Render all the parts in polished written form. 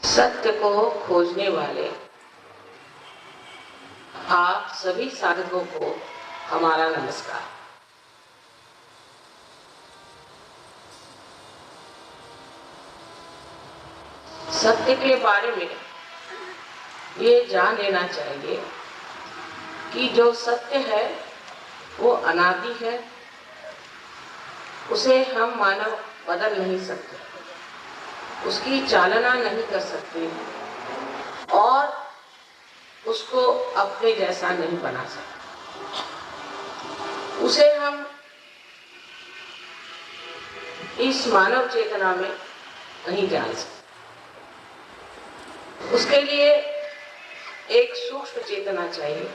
सत्य को खोजने वाले आप सभी साधकों को हमारा नमस्कार। सत्य के बारे में ये जान लेना चाहिए कि जो सत्य है वो अनादि है, उसे हम मानव बदल नहीं सकते, उसकी चालना नहीं कर सकते और उसको अपने जैसा नहीं बना सकते। उसे हम इस मानव चेतना में नहीं जान सकते। उसके लिए एक सूक्ष्म चेतना चाहिए,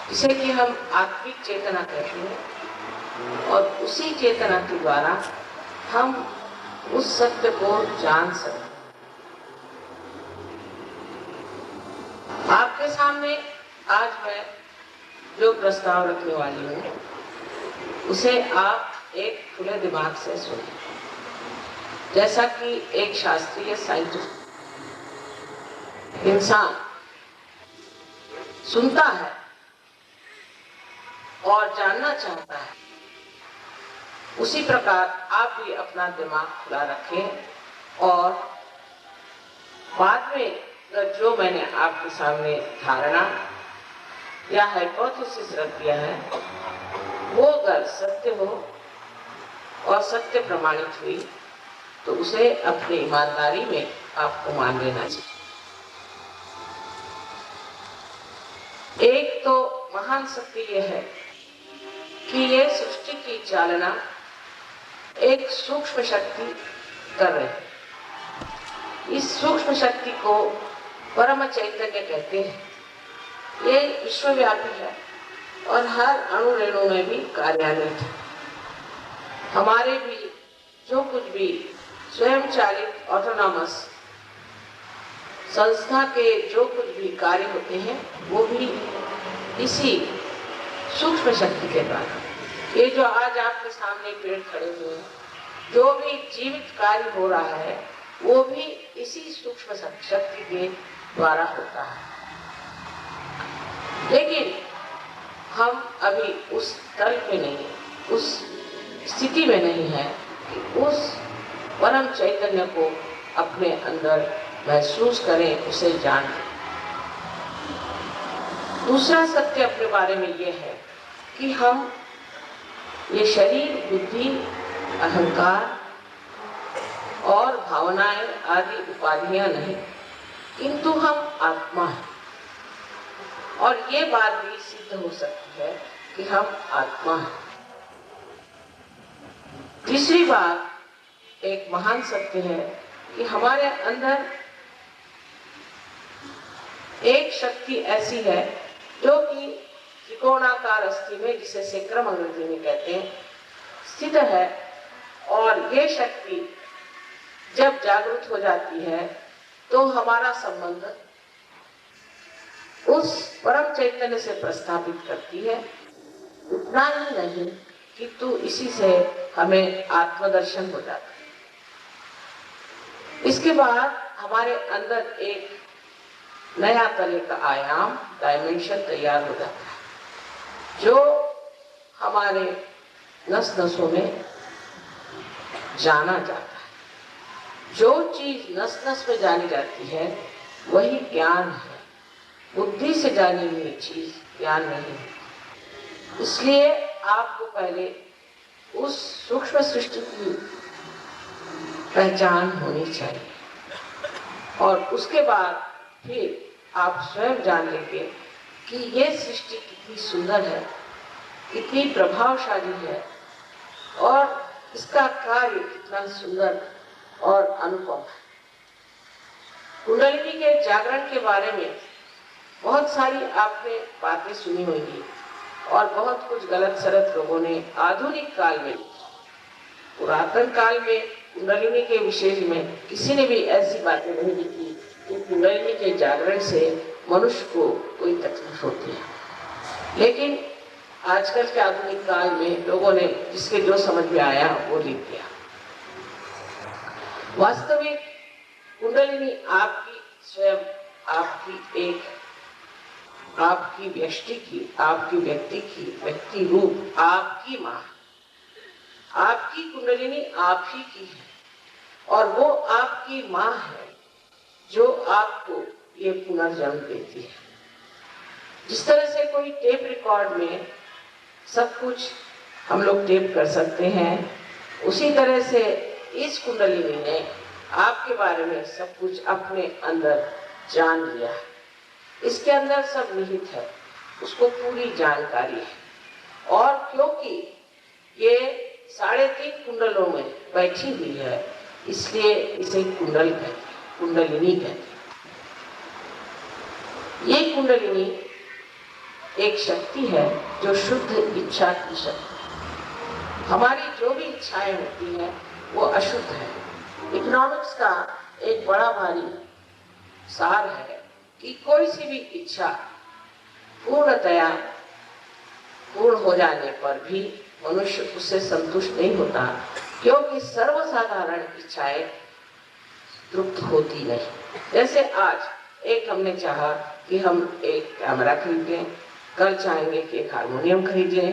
जिसे कि हम आत्मिक चेतना कहते हैं, और उसी चेतना के द्वारा हम उस सत्य को जान सकते। आपके सामने आज मैं जो प्रस्ताव रखने वाली हूँ उसे आप एक खुले दिमाग से सुनें, जैसा कि एक शास्त्रीय साइंटिस्ट इंसान सुनता है और जानना चाहता है, उसी प्रकार आप भी अपना दिमाग खुला रखें और बाद में जो मैंने आपके सामने धारणा या हाइपोथेसिस रख दिया है वो अगर सत्य हो और सत्य प्रमाणित हुई तो उसे अपनी ईमानदारी में आपको मान लेना चाहिए। एक तो महान सत्य यह है कि ये सृष्टि की चालना एक सूक्ष्म शक्ति कर रही है। इस सूक्ष्म शक्ति को परम चैतन्य कहते हैं। ये विश्वव्यापी है और हर अणु रेणु में भी कार्यान्वित है। हमारे भी जो कुछ भी स्वयं चालित ऑटोनॉमस संस्था के जो कुछ भी कार्य होते हैं वो भी इसी सूक्ष्म शक्ति के द्वारा। ये जो आज आपके सामने पेड़ खड़े हुए हैं, जो भी जीवित कार्य हो रहा है वो भी इसी सूक्ष्म शक्ति के द्वारा होता है। लेकिन हम अभी उस तल पे नहीं, उस स्थिति में नहीं है कि उस परम चैतन्य को अपने अंदर महसूस करें, उसे जानें। दूसरा सत्य अपने बारे में ये है कि हम ये शरीर, बुद्धि, अहंकार और भावनाएं आदि उपाधियां नहीं, किंतु हम आत्मा हैं। और ये बात भी सिद्ध हो सकती है कि हम आत्मा हैं। तीसरी बात एक महान सत्य है कि हमारे अंदर एक शक्ति ऐसी है जो कि त्रिकोणाकार अस्थि में, जिसे सेक्रम अंग्रेजी में कहते हैं, स्थित है। और ये शक्ति जब जागृत हो जाती है तो हमारा संबंध उस परम चैतन्य से प्रस्थापित करती है। उतना ही नहीं किंतु इसी से हमें आत्मदर्शन हो जाता है। इसके बाद हमारे अंदर एक नया तरह का आयाम, डायमेंशन तैयार हो जाता है, जो हमारे नस नसों में जाना जाता है। जो चीज नस नस में जानी जाती है वही ज्ञान है। बुद्धि से जानी हुई चीज ज्ञान नहीं है। इसलिए आपको पहले उस सूक्ष्म सृष्टि की पहचान होनी चाहिए और उसके बाद फिर आप स्वयं जान लेंगे कि ये सृष्टि कितनी सुंदर है, कितनी प्रभावशाली है और इसका कार्य कितना सुंदर और अनुपम है। कुंडलिनी के जागरण के बारे में बहुत सारी आपने बातें सुनी होंगी और बहुत कुछ गलत सलत लोगों ने आधुनिक काल में, पुरातन काल में कुंडलिनी के विशेष में किसी ने भी ऐसी बातें नहीं लिखी कि कुंडलिनी के जागरण से मनुष्य को कोई तकलीफ होती है। लेकिन आजकल के आधुनिक काल में लोगों ने जिसके जो समझ में आया वो लिख दिया। वास्तविक कुंडलिनी आपकी स्वयं, आपकी व्यष्टि की, आपकी व्यक्ति की, व्यक्ति रूप आपकी माँ, आपकी कुंडलिनी आप ही की है और वो आपकी माँ है जो आपको ये पुनर्जन्म देती है। जिस तरह से कोई टेप रिकॉर्ड में सब कुछ हम लोग टेप कर सकते हैं, उसी तरह से इस कुंडलिनी ने आपके बारे में सब कुछ अपने अंदर जान लिया है। इसके अंदर सब निहित है, उसको पूरी जानकारी है। और क्योंकि ये 3.5 कुंडलों में बैठी हुई है, इसलिए इसे कुंडल कहते हैं, कुंडलिनी कहते हैं। ये कुंडलिनी एक शक्ति है जो शुद्ध इच्छा की शक्ति है। हमारी जो भी इच्छाएं होती हैं वो अशुद्ध है। इकोनॉमिक्स का एक बड़ा भारी सार है कि कोई सी भी इच्छा पूर्णतया पूर्ण हो जाने पर भी मनुष्य उससे संतुष्ट नहीं होता, क्योंकि सर्वसाधारण इच्छाएं तृप्त होती नहीं। जैसे आज एक हमने चाहा कि हम एक कैमरा खरीद लें, कल चाहेंगे कि एक हारमोनियम खरीद लें,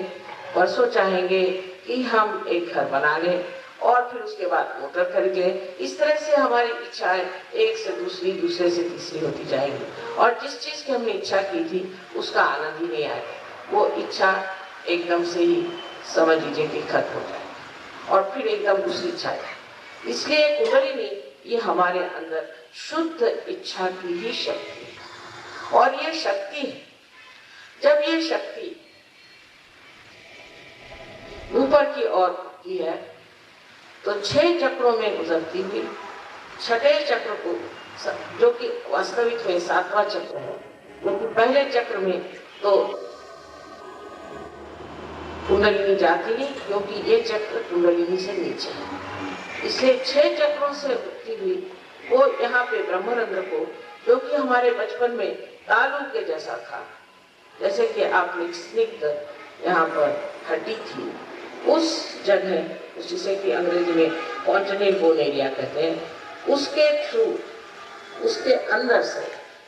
परसों चाहेंगे कि हम एक घर बना लें और फिर उसके बाद मोटर खरीद लें। इस तरह से हमारी इच्छाएं एक से दूसरी, दूसरे से तीसरी होती जाएंगी और जिस चीज की हमने इच्छा की थी उसका आनंद ही नहीं आएगा। वो इच्छा एकदम से ही समझ लीजिए कि खत्म हो जाएगी और फिर एकदम दूसरी इच्छा है। इसलिए कुंडलिनी ये हमारे अंदर शुद्ध इच्छा की ही शक्ति है और ये शक्ति है। जब ये शक्ति ऊपर की ओर उठती है तो 6 चक्रों में गुजरती हुई 6ठे चक्र को, जो कि वास्तविक में 7वां चक्र है, क्योंकि पहले चक्र में तो कुंडलिनी जाती नहीं, क्योंकि ये चक्र कुंडलिनी से नीचे है। इसलिए 6 चक्रों से उठती हुई वो यहाँ पे ब्रह्मरंध्र को, जो कि हमारे बचपन में तालू के जैसा था, जैसे कि आपने स्निग्ध यहाँ पर हड्डी थी, उस जगह, जिसे कि अंग्रेजी में कॉन्टिनेंटल बोन एरिया कहते हैं, उसके थ्रू, उसके अंदर से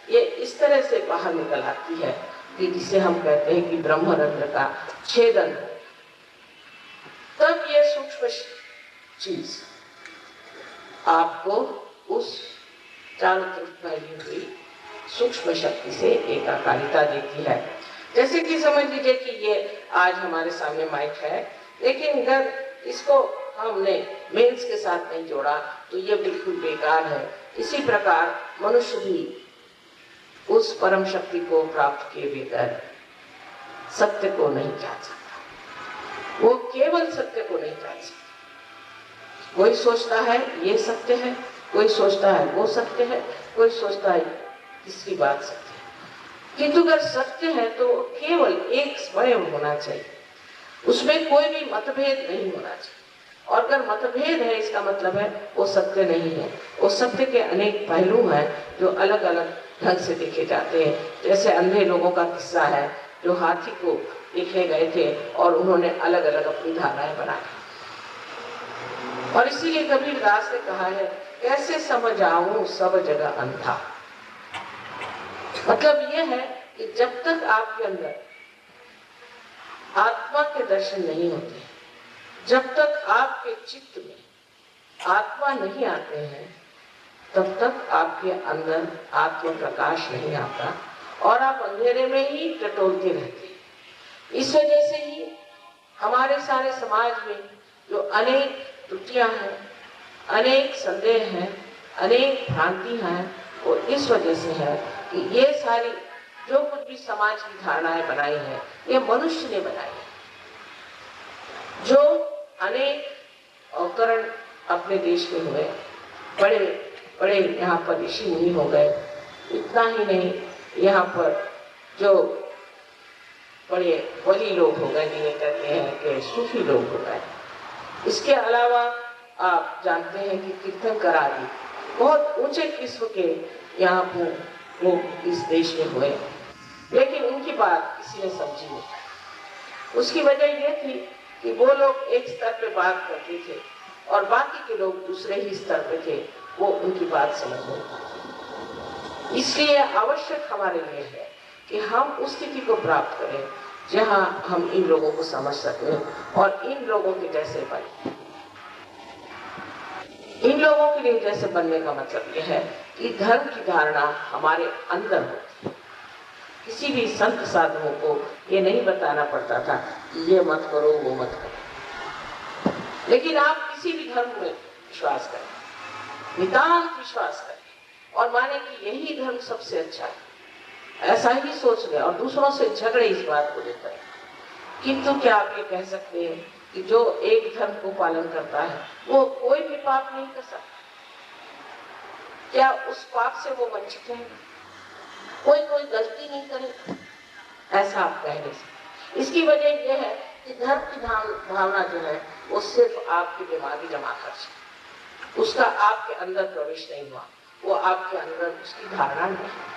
ये इस तरह से बाहर निकल आती है कि जिसे हम कहते हैं कि ब्रह्मरंध्र का छेदन हो। तब ये सूक्ष्म चीज आपको उस चारों तरफ फैली हुई सूक्ष्म शक्ति से एकाकारिता देती है। जैसे कि समझ लीजिए कि ये आज हमारे सामने माइक है, लेकिन अगर इसको हमने मेंस के साथ नहीं जोड़ा तो ये बिल्कुल बेकार है। इसी प्रकार मनुष्य भी उस परम शक्ति को प्राप्त किए बगैर सत्य को नहीं जान सकता। वो केवल सत्य को नहीं जान सकता। कोई सोचता है ये सत्य है, कोई सोचता है वो सत्य है, कोई सोचता है तीसरी बात सत्य है। किंतु अगर सत्य है तो केवल एक स्वयं होना चाहिए, उसमें कोई भी मतभेद नहीं होना चाहिए। और अगर मतभेद है, इसका मतलब है वो सत्य नहीं है। वो सत्य के अनेक पहलू हैं जो अलग अलग ढंग से देखे जाते हैं। जैसे अंधे लोगों का किस्सा है, जो हाथी को देखने गए थे और उन्होंने अलग अलग अपनी धारणाएं बनाई। और इसीलिए कबीरदास ने कहा है, कैसे समझ आऊं सब जगह अंधा। मतलब ये है कि जब तक आपके अंदर आत्मा के दर्शन नहीं होते, जब तक आपके चित्त में आत्मा नहीं आते हैं, तब तक आपके अंदर आत्म प्रकाश नहीं आता और आप अंधेरे में ही टटोलते रहते हैं। इस वजह से ही हमारे सारे समाज में जो अनेक त्रुटियां हैं, अनेक संदेह हैं, अनेक भ्रांति हैं, वो इस वजह से है कि ये सारी जो कुछ भी समाज की धारणाएं बनाई है, ये मनुष्य ने बनाई है। जो अनेक अवतरण अपने देश में हुए, बड़े बड़े यहाँ पर ऋषि मुनि हो गए, इतना ही नहीं, यहाँ पर जो बड़े वली लोग हो गए, जिन्हें कहते हैं कि सूफी लोग हो गए। इसके अलावा आप जानते हैं कि कीर्तनकार आदि बहुत ऊंचे किस्म के यहाँ पर लोग इस देश में हुए, लेकिन उनकी बात किसी ने समझी नहीं। उसकी वजह यह थी कि वो लोग एक स्तर पे बात करते थे और बाकी के लोग दूसरे ही स्तर पे थे, वो उनकी बात समझ नहीं पाते। इसलिए आवश्यक हमारे लिए है कि हम उस स्थिति को प्राप्त करें जहां हम इन लोगों को समझ सकें और इन लोगों के जैसे बने। इन लोगों के लिए जैसे बनने का मतलब यह है कि धर्म की धारणा हमारे अंदर होती है। किसी भी संत साधुओं को ये नहीं बताना पड़ता था कि ये मत करो वो मत करो, लेकिन आप किसी भी धर्म में विश्वास करें, नितांत विश्वास करें और माने कि यही धर्म सबसे अच्छा है, ऐसा ही सोच ले और दूसरों से झगड़े इस बात को लेकर। किंतु क्या आप ये कह सकते हैं कि जो एक धर्म को पालन करता है वो कोई भी पाप नहीं कर सकता? क्या उस पाप से वो वंचित है? कोई गलती नहीं करे, ऐसा आप कह नहीं सकते। इसकी वजह यह है कि धर्म की भावना जो है वो सिर्फ आपके दिमागी जमाखर्च है, उसका आपके अंदर प्रवेश नहीं हुआ, वो आपके अंदर उसकी धारणा नहीं है।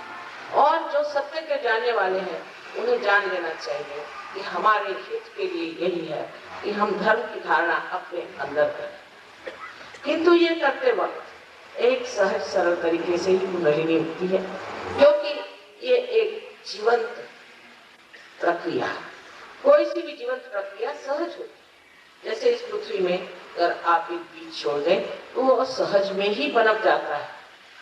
और जो सत्य के जानने वाले हैं उन्हें जान लेना चाहिए कि हमारे हित के लिए यही है कि हम धर्म की धारणा अपने अंदर करें। किंतु ये करते वक्त एक सहज सरल तरीके से ही कुंडलिनी उठती है, क्योंकि ये एक जीवंत प्रक्रिया है। कोई सी भी जीवंत प्रक्रिया सहज होती है। जैसे इस पृथ्वी में अगर आप एक बीज छोड़ दें तो वो सहज में ही पनप जाता है,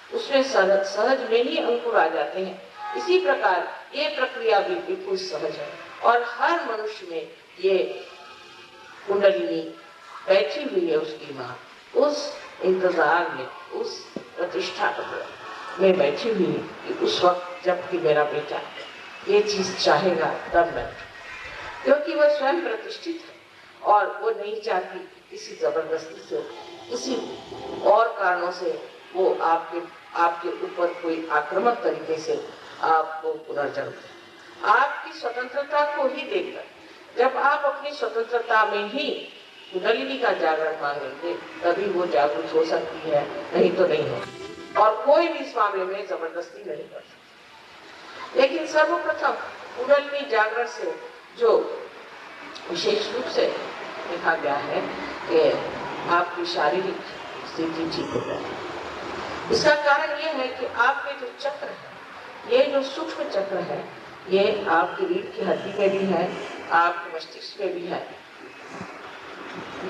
उसमें सहज में ही अंकुर आ जाते हैं। इसी प्रकार ये प्रक्रिया भी बिल्कुल सहज है और हर मनुष्य में ये कुंडलिनी बैठी हुई है। उसकी माँ उस इंतजार में, उस प्रतिष्ठा में बैठी हुई है कि उस वक्त जब कि मेरा बेटा ये चीज चाहेगा तब मैं, क्योंकि वह स्वयं प्रतिष्ठित है और वो नहीं चाहती किसी जबरदस्ती से, किसी और कारणों से वो आपके ऊपर कोई आक्रामक तरीके से आपको पुनर्जन्म दे। आपकी स्वतंत्रता को ही देखकर, जब आप अपनी स्वतंत्रता में ही कुंडलिनी का जागरण मांगेंगे तभी वो जागृत हो सकती है, नहीं तो नहीं हो। और कोई भी इस मामले में जबरदस्ती नहीं कर सकता। लेकिन सर्वप्रथम कुंडलिनी जागरण से जो विशेष रूप से देखा गया है कि आपकी शारीरिक स्थिति ठीक हो जाए। इसका कारण यह है कि आपके जो चक्र है, ये जो सूक्ष्म चक्र है, ये आपकी रीढ़ की हड्डी में भी है, आपके मस्तिष्क में भी है,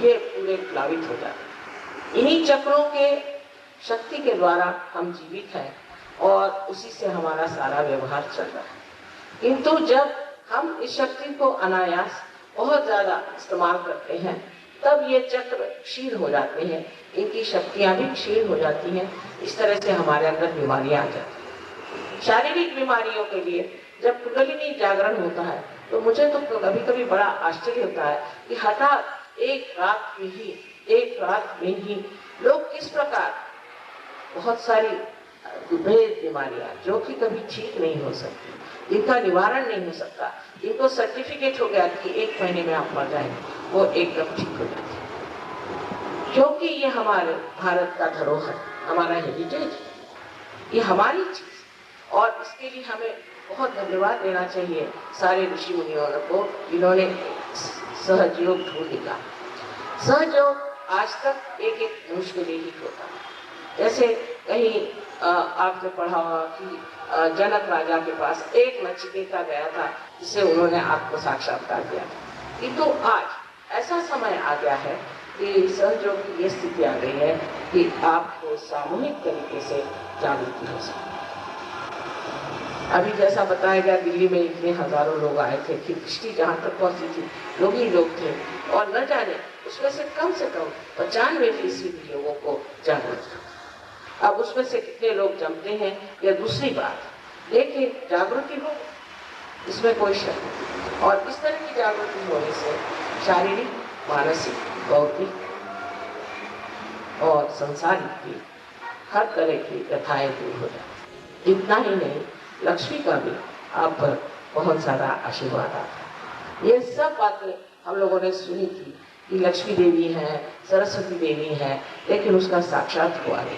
ये पूरे प्लावित हो जाते। इन्हीं चक्रों के शक्ति के द्वारा हम जीवित हैं और उसी से हमारा सारा व्यवहार चल रहा है। किंतु जब हम इस शक्ति को अनायास बहुत ज्यादा इस्तेमाल करते हैं तब ये चक्र क्षीण हो जाते हैं, इनकी शक्तियां भी क्षीण हो जाती हैं। इस तरह से हमारे अंदर बीमारियां आ जाती हैं। शारीरिक बीमारियों के लिए जब कुंडलिनी जागरण होता है तो मुझे तो कभी कभी बड़ा आश्चर्य होता है कि हठात एक रात में ही लोग किस प्रकार बहुत सारी दुर्भेद बीमारियां जो कि कभी ठीक नहीं हो सकती, जिनका निवारण नहीं हो सकता, जिनको सर्टिफिकेट हो गया कि 1 महीने में आप मर जाएंगे, वो एकदम ठीक हो जाती है। क्योंकि ये हमारे भारत का धरोहर, हमारा हेरिटेज, ये हमारी चीज, और इसके लिए हमें बहुत धन्यवाद देना चाहिए सारे ऋषि मुनियों को जिन्होंने सहयोग ढूंढ निकाला। सहयोग आज तक एक मनुष्य के लिए ही होता है। जैसे कहीं आपने पढ़ा होगा कि जनक राजा के पास एक नचिकेता गया था जिसे उन्होंने आत्म साक्षात्कार दिया था। किंतु आज ऐसा समय आ गया है कि सहयोग की ये स्थिति आ गई है कि आपको सामूहिक तरीके से जागृति हो सकती है। अभी जैसा बताया गया दिल्ली में इतने हजारों लोग आए थे कि दृष्टि जहाँ तक पहुंची थी लोग ही लोग थे, और न जाने उसमें से कम 95% लोगों को जागरूक था। अब उसमें से कितने लोग जमते हैं यह दूसरी बात, लेकिन जागृति हो इसमें कोई शक नहीं। और इस तरह की जागृति होने से शारीरिक, मानसिक, भौतिक और संसारिक की हर तरह की व्यथाएं दूर हो जाती। इतना ही नहीं, लक्ष्मी का भी आप पर बहुत सारा आशीर्वाद आता है। ये सब बातें हम लोगों ने सुनी थी कि लक्ष्मी देवी है, सरस्वती देवी है, लेकिन उसका साक्षात हुआ नहीं।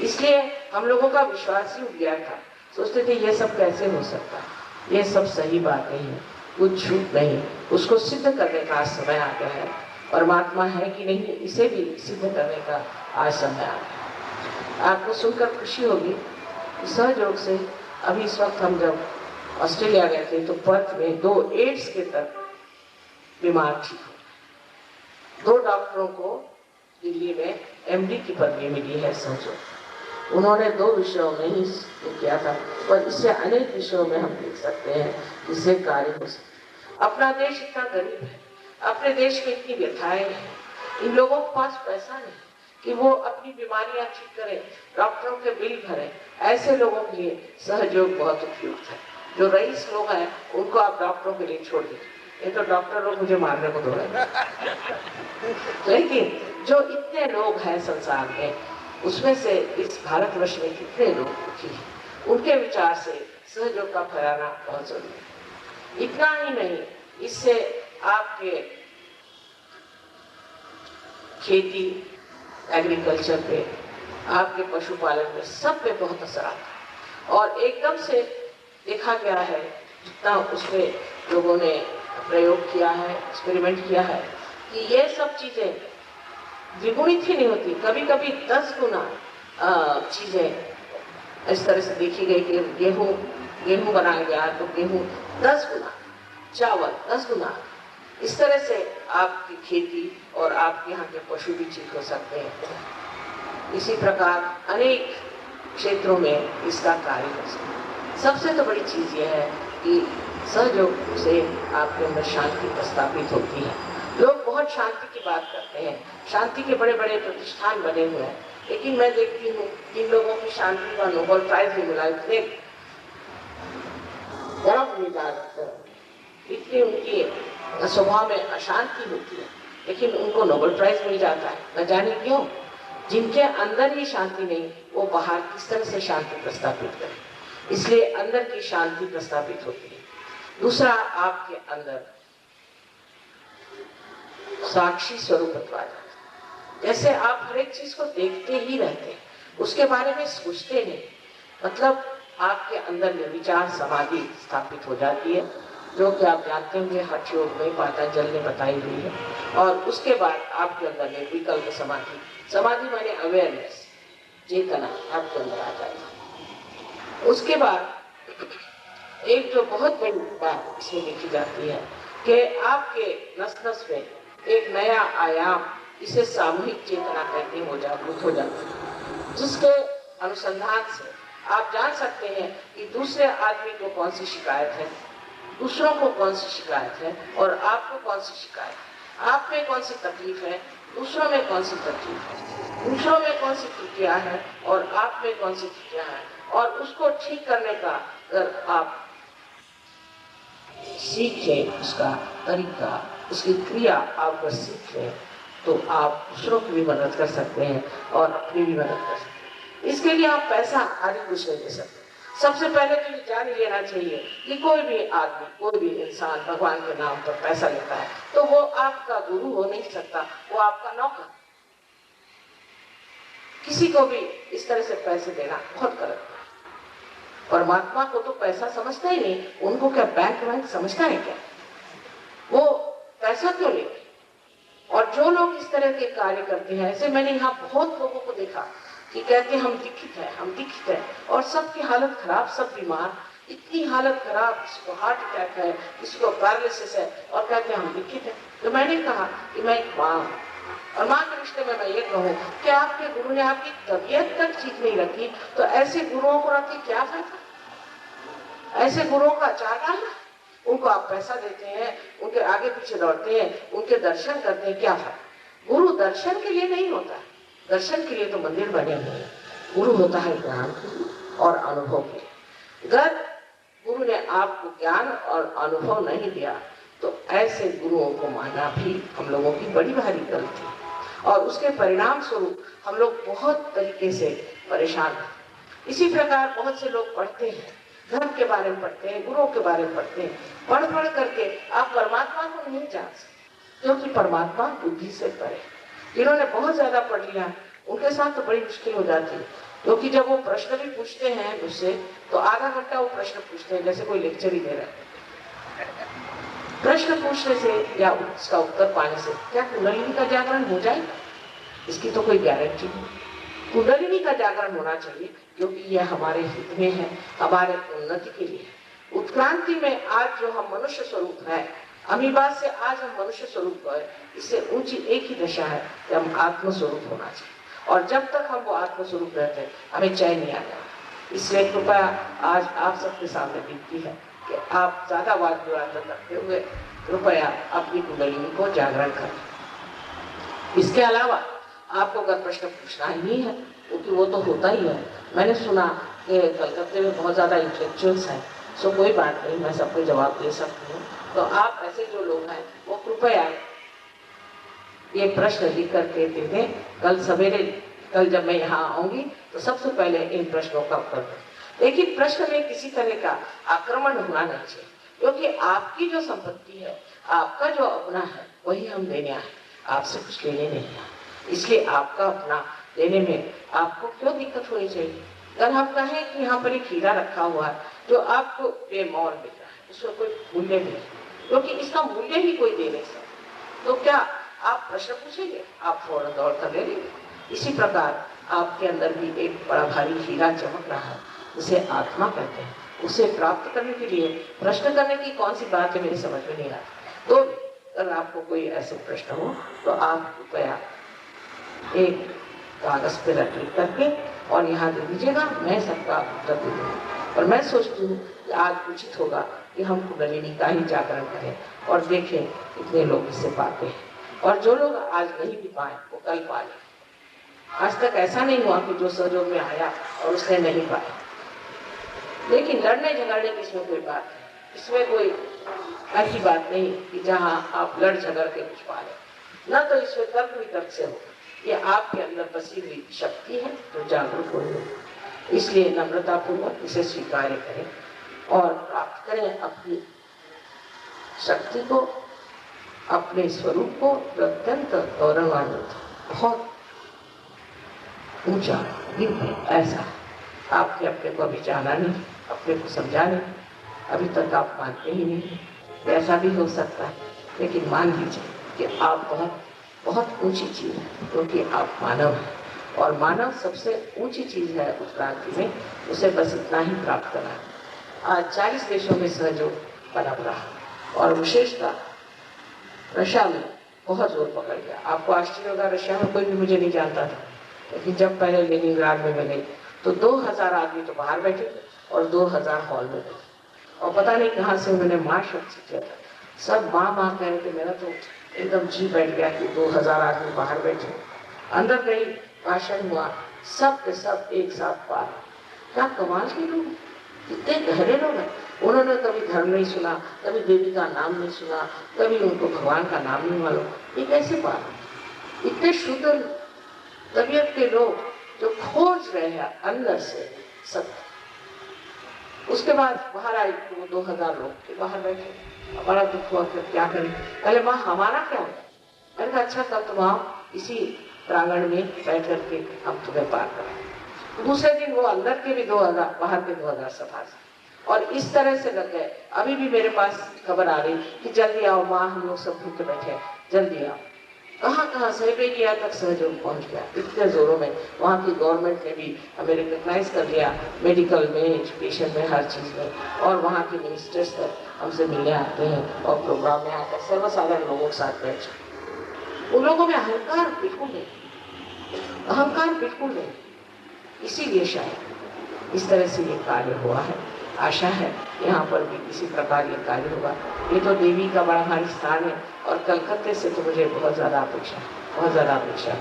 इसलिए हम लोगों का विश्वास ही उठ गया था, सोचते थे ये सब कैसे हो सकता है, ये सब सही बात नहीं है, कुछ झूठ नहीं। उसको सिद्ध करने का समय आ गया है। परमात्मा है कि नहीं, इसे भी सिद्ध करने का आज समय आ गया। आपको सुनकर खुशी होगी कि सहयोग से अभी इस वक्त हम जब ऑस्ट्रेलिया गए थे तो पर्थ में 2 एड्स के तक बीमार ठीक हो। 2 डॉक्टरों को दिल्ली में एमडी की पदवी मिली है सहयोग। उन्होंने 2 विषयों में ही किया था, पर इससे अनेक विषयों में हम देख सकते हैं इससे कार्य हो सकता। अपना देश इतना गरीब है, अपने देश में इतनी व्यथाएं हैं, इन लोगों के पास पैसा नहीं कि वो अपनी बीमारियां ठीक करें, डॉक्टरों के बिल भरें। ऐसे लोगों के लिए सहयोग बहुत उपयुक्त है। जो रईस लोग हैं उनको आप डॉक्टरों के लिए छोड़ दीजिए, ये तो डॉक्टर लोग मुझे मारने को दौड़े। लेकिन जो इतने लोग हैं संसार में, उसमें से इस भारतवर्ष में कितने लोग दुखी हैं, उनके विचार से सहयोग का फैलाना बहुत जरूरी है। इतना ही नहीं, इससे आपके खेती, एग्रीकल्चर पे, आपके पशुपालन में, सब पे बहुत असर आता है। और एकदम से देखा गया है, जितना उसमें लोगों ने प्रयोग किया है, एक्सपेरिमेंट किया है, कि ये सब चीजें द्विगुणित ही नहीं होती, कभी कभी 10 गुना चीजें इस तरह से देखी गई कि गेहूं बनाया गया तो गेहूं 10 गुना, चावल 10 गुना, इस तरह से आपकी खेती और आपके यहाँ के पशु भी ठीक हो सकते हैं। इसी प्रकार अनेक क्षेत्रों में इसका कार्य हो सकता है। सबसे तो बड़ी चीज यह है कि सहयोग से आपके अंदर शांति प्रस्थापित होती है। लोग बहुत शांति की बात करते हैं, शांति के बड़े बड़े प्रतिष्ठान बने हुए हैं, लेकिन मैं देखती हूँ जिन लोगों की शांति का नोबेल प्राइज भी मिला, इतने गर्व मिजाज, इतनी उनकी स्वभाव में अशांति होती है, लेकिन उनको नोबेल प्राइज मिल जाता है। न जाने क्यों? जिनके अंदर ही शांति नहीं, वो बाहर किस तरह से शांति प्रस्थापित करें। इसलिए अंदर की शांति प्रस्थापित होती है। दूसरा, आपके अंदर साक्षी स्वरूपत्व आ जाता है। जैसे आप हर एक चीज को देखते ही रहते हैं, उसके बारे में सोचते नहीं, मतलब आपके अंदर निर्विचार समाधि स्थापित हो जाती है, जो कि आप जानते होंगे हठ योग में पातंजल ने बताई हुई है। और उसके बाद आपके अंदर निर्विकल्प समाधि, समाधि माने अवेयरनेस, चेतना आपके अंदर आ जाएगी। उसके बाद एक जो बहुत बड़ी बात इसमें देखी जाती है कि आपके नस नस में एक नया आयाम, इसे सामूहिक चेतना कहते हैं, वो जागृत हो जाती है, जिसके अनुसंधान से आप जान सकते हैं कि दूसरे आदमी को कौन सी शिकायत है, दूसरों को कौन सी शिकायत है, और आपको कौन सी शिकायत है, आप में कौन सी तकलीफ है, दूसरों में कौन सी तकलीफ है, दूसरों में कौन सी त्रुटियां हैं और आप में कौन सी त्रुटियां हैं, और उसको ठीक करने का अगर आप सीखें, उसका तरीका, उसकी क्रिया आप अगर सीख लें, तो आप दूसरों की भी मदद कर सकते हैं और अपनी भी मदद कर सकते हैं। इसके लिए आप पैसा आदि कुछ नहीं दे सकते। सबसे पहले तो ये जान लेना चाहिए कि कोई भी आदमी, कोई भी इंसान भगवान के नाम पर पैसा लेता है तो वो आपका गुरु हो नहीं सकता, वो आपका नौकर। किसी को भी इस तरह से पैसे देना बहुत गलत है। परमात्मा को तो पैसा समझता ही नहीं, उनको क्या बैंक समझता है क्या? वो पैसा क्यों लेते? और जो लोग इस तरह के कार्य करते हैं, ऐसे मैंने यहाँ बहुत लोगों को देखा कि कहते हैं हम दिक्कत है, हम दिक्कत है, और सबकी हालत खराब, सब बीमार, इतनी हालत खराब, किसी को हार्ट अटैक है, किसी को पैरालिसिस है, और कहते हैं हम दिक्कत है। तो मैंने कहा कि मैं एक माँ हूँ, और माँ के रिश्ते में मैं ये कहूँ कि आपके गुरु ने आपकी तबीयत तक ठीक नहीं रखी, तो ऐसे गुरुओं को रख के क्या फायदा? ऐसे गुरुओं का आचार डालना, उनको आप पैसा देते हैं, उनके आगे पीछे दौड़ते हैं, उनके दर्शन करते हैं, क्या फायदा? गुरु दर्शन के लिए नहीं होता है, दर्शन के लिए तो मंदिर बने हुए हैं। गुरु होता है ज्ञान और अनुभव के। अगर गुरु ने आपको ज्ञान और अनुभव नहीं दिया तो ऐसे गुरुओं को मानना भी हम लोगों की बड़ी भारी गलती है, और उसके परिणाम स्वरूप हम लोग बहुत तरीके से परेशान हैं। इसी प्रकार बहुत से लोग पढ़ते हैं, धर्म के बारे में पढ़ते हैं, गुरुओं के बारे में पढ़ते हैं, पढ़ करके आप परमात्मा को नहीं जान सकते, क्योंकि परमात्मा बुद्धि से परे। जिन्होंने बहुत ज्यादा पढ़ लिया उनके साथ तो बड़ी मुश्किल हो जाती है, क्योंकि जब वो प्रश्न भी पूछते हैं मुझसे तो आधा घंटा वो प्रश्न पूछते हैं जैसे कोई लेक्चर ही दे रहा है। प्रश्न पूछने से या उसका उत्तर पाने से क्या कुंडलिनी का जागरण हो जाएगा? इसकी तो कोई गारंटी नहीं। कुंडलिनी का जागरण होना चाहिए, क्योंकि यह हमारे हित में है, हमारे उन्नति के लिए। उत्क्रांति में आज जो हम मनुष्य स्वरूप है, अमीबा से आज हम मनुष्य स्वरूप गए, इससे ऊंची एक ही दशा है कि हम आत्म स्वरूप होना चाहिए। और जब तक हम वो आत्म स्वरूप रहते हैं, हमें चैन नहीं आता। इसलिए कृपया आज आप सबके सामने विनती है कि आप ज्यादा वाद विवाद करते हुए कृपया अपनी कुंडलिनी को जागरण करें। इसके अलावा आपको अगर प्रश्न पूछना ही है, क्योंकि वो तो होता ही है, मैंने सुना कि कलकत्ते में बहुत ज्यादा इंटेलेक्चुअल्स हैं, सो कोई बात नहीं, मैं सबको जवाब दे सकती हूँ। तो आप ऐसे जो लोग हैं वो कृपया ये प्रश्न लिख करके दे दें। कल सवेरे, कल जब मैं यहाँ आऊंगी तो सबसे पहले इन प्रश्नों का उत्तर दें। लेकिन प्रश्न में किसी तरह का आक्रमण होना नहीं चाहिए, क्योंकि आपकी जो संपत्ति है, आपका जो अपना है, वही हम देने आए, आपसे कुछ लेने नहीं आए। इसलिए आपका अपना लेने में आपको क्यों दिक्कत होनी चाहिए। अगर हम कहें कि यहाँ पर एक हीरा रखा हुआ है जो आपको बेमौल मिल रहा है, उसका कोई मूल्य नहीं, क्योंकि इसका मूल्य ही कोई दे नहीं सकता, तो क्या आप प्रश्न पूछेंगे? आप फौरन दौड़ कर ले लेंगे। इसी प्रकार आपके अंदर भी एक बड़ा भारी हीरा चमक रहा है, उसे आत्मा कहते हैं। उसे प्राप्त करने के लिए प्रश्न करने की कौन सी बात है, मेरी समझ में नहीं आती। तो अगर आपको कोई ऐसे प्रश्न हो तो आप कृपया एक कागज पे लिख करके और यहाँ दे दीजिएगा, मैं सबका उत्तर दे दूँगा। और मैं सोचती हूँ कि आज उचित होगा कि हम कुंडलिनी का ही जागरण करें और देखें कितने लोग इसे पाते हैं, और जो लोग आज नहीं भी पाए वो कल पा लें। आज तक ऐसा नहीं हुआ कि जो सहयोग में आया और उसने नहीं पाया। लेकिन लड़ने झगड़ने की इसमें कोई बात नहीं, इसमें कोई ऐसी बात नहीं कि जहाँ आप लड़ झगड़ के कुछ पा लें। न तो इसमें तर्क वितर्क से हो, ये आपके अंदर बसी हुई शक्ति है जो जागरूक हो रही। इसलिए नम्रतापूर्वक इसे स्वीकार करें और प्राप्त करें अपनी शक्ति को, अपने स्वरूप को, जो अत्यंत गौरवान्वित, बहुत ऊंचा, दिव्य, ऐसा आपने अपने को अभी जाना नहीं, अपने को समझा नहीं, अभी तक आप मानते ही नहीं। ऐसा भी हो सकता है, लेकिन मान लीजिए कि आप बहुत बहुत ऊंची चीज है, क्योंकि आप मानव हैं, और मानव सबसे ऊंची चीज है उत्क्रांति में, उसे बस इतना ही प्राप्त करना है। आज 40 देशों में सहयोग बना रहा, और विशेषता रशिया में बहुत जोर पकड़ गया। आपको आश्चर्य होगा, रशिया में कोई भी मुझे नहीं जानता था, लेकिन जब पहले लेनिनग्राड में मैं गई तो 2000 आदमी तो बाहर बैठे थे और 2000 हॉल में बैठे, और पता नहीं कहाँ से उन्होंने माँ शब्द किया था। सब माँ माँ कह रहे थे, मेरा तो एकदम जी बैठ गया कि 2000 आदमी बाहर बैठे। अंदर गई, भाषण हुआ, सब के सब एक साथ पार। क्या कमाल के लोग, कितने गहरे लोग हैं। उन्होंने कभी धर्म नहीं सुना, कभी देवी का नाम नहीं सुना, कभी उनको भगवान का नाम नहीं मालूम, ये कैसे पार? इतने शुद्ध तबीयत के लोग जो खोज रहे हैं अंदर से सत्य। उसके बाद बाहर आई तो 2000 लोग के बाहर बैठे, बड़ा दुख हुआ कि क्या करें। पहले माँ हमारा क्या है? मैंने कहा अच्छा तब तुम आओ, इसी प्रांगण में बैठ करके हम तुम्हें पार करें। दूसरे दिन वो अंदर के भी 2000, बाहर के 2000 सभा से, और इस तरह से लग गए। अभी भी मेरे पास खबर आ रही कि जल्दी आओ माँ, हम लोग सब भूखे बैठे, जल्दी आओ। कहाँ साइबेरिया तक सहयोग पहुंच गया, इतने जोरों में। वहाँ की गवर्नमेंट ने भी हमें रिकॉग्नाइज कर लिया, मेडिकल में, एजुकेशन में, हर चीज़ में। और वहाँ के मिनिस्टर्स तक हमसे मिलने आते हैं और प्रोग्राम में आकर सर्वसाधारण लोगों के साथ बैठ। उन लोगों में अहंकार बिल्कुल नहीं, अहंकार बिल्कुल नहीं। इसीलिए शायद इस तरह से ये कार्य हुआ है। आशा है यहाँ पर भी इसी प्रकार ये कार्य होगा। ये तो देवी का बड़ा भारी स्थान है, और कलकत्ते से तो मुझे बहुत ज़्यादा अपेक्षा है, बहुत ज़्यादा अपेक्षा है,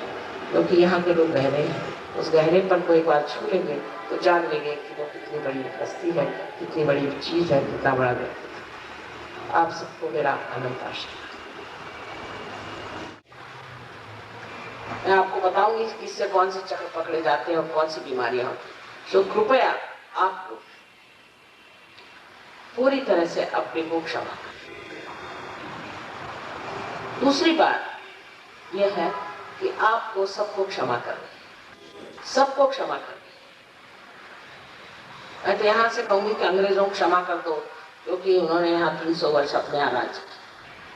क्योंकि यहाँ के लोग गहरे हैं। उस गहरे पर को एक बार छू लेंगे तो जान लेंगे कि वो कितनी बड़ी हस्ती है, कितनी बड़ी चीज़ है, कितना बड़ा व्यक्ति। आप सबको मेरा अनंत आशीर्वाद। मैं आपको बताऊंगी किससे कौन से चक्र पकड़े जाते हैं और कौन सी बीमारियां होती। तो कृपया आपको पूरी तरह से अपने को क्षमा करें। दूसरी बात यह है कि आपको सबको क्षमा करना, सबको क्षमा करना। मैं तो यहाँ से कहूंगी कि अंग्रेजों को क्षमा कर दो, क्योंकि उन्होंने यहाँ 300 वर्ष अपने यहाँ राज किया।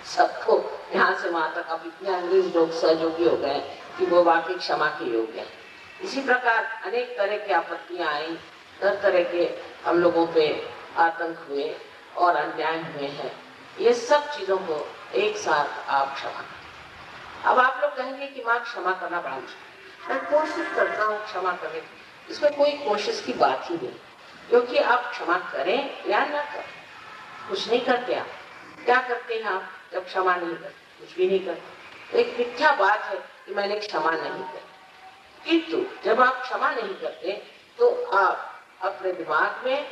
सबको यहाँ से वहां तक अब इतने अंग्रेज लोग सहयोगी हो गए कि वो वाकई क्षमा के योग्य है। इसी प्रकार अनेक तरह की आपत्तियां आई, हर तरह के हम लोगों पे आतंक हुए और अन्याय हुए हैं। ये सब चीजों को एक साथ आप क्षमा करें। अब आप लोग कहेंगे कि माँ क्षमा करना बड़ा मुश्किल, मैं कोशिश करता हूँ क्षमा करने की, इसमें कोई कोशिश की बात ही नहीं, क्योंकि आप क्षमा करें या ना करें, कुछ नहीं करते। आप क्या करते हैं? आप जब क्षमा नहीं करते, कुछ भी नहीं करते। एक मिथ्या बात है कि मैंने क्षमा नहीं की, किंतु जब आप क्षमा नहीं करते तो आप अपने दिमाग में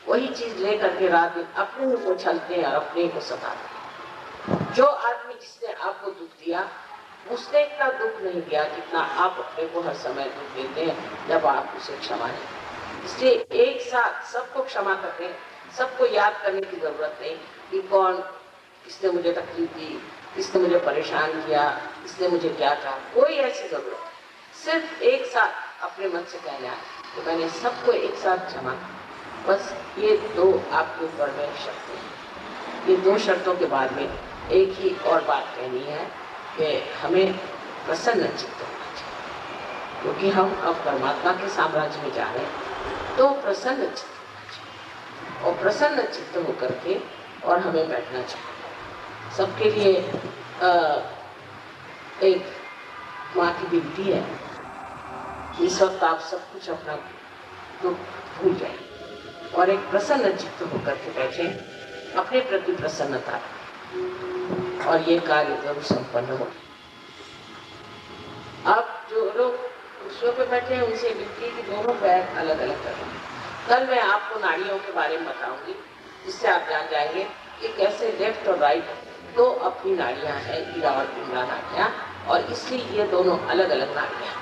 वही चीज लेकर के रात दिन अपने को छलते हैं और अपने को सताते हैं। जो आदमी जिसने आपको दुख दिया, उसने इतना दुख नहीं दिया जितना आप अपने को हर समय दुख देते हैं जब आप उसे क्षमा नहीं। इसलिए एक साथ सबको क्षमा करते, सबको याद करने की जरूरत नहीं कि कौन किसने मुझे तकलीफ दी, किसने मुझे परेशान किया, किसने मुझे क्या कहा, कोई ऐसी जरूरत नहीं। सिर्फ एक साथ अपने मन से कहना है कि मैंने सबको एक साथ क्षमा किया। बस ये दो आपके ऊपर में शर्तें हैं। ये दो शर्तों के बाद में एक ही और बात कहनी है कि हमें प्रसन्न चित्त होना चाहिए, क्योंकि हम अब परमात्मा के साम्राज्य में जा रहे हैं, तो प्रसन्न चित्त होना चाहिए। और प्रसन्न चित्त होकर के और हमें बैठना चाहिए। सबके लिए एक माँ की विनती है, इस वक्त आप सब कुछ अपना दुख भूल जाए और एक प्रसन्न चित्त होकर के बैठे, अपने प्रति प्रसन्नता, और ये कार्य जरूर संपन्न हो। आप जो लोग कुर्सियों पे बैठे हैं उनसे विनती है कि दोनों पैर अलग अलग करें। कल मैं आपको नाड़ियों के बारे में बताऊंगी, जिससे आप जान जाएंगे कि कैसे लेफ्ट और राइट दो अपनी नाड़ियां हैं, ईड़ा और पिंगला नाड़ियां, और इसलिए ये दोनों अलग अलग नाड़ियां,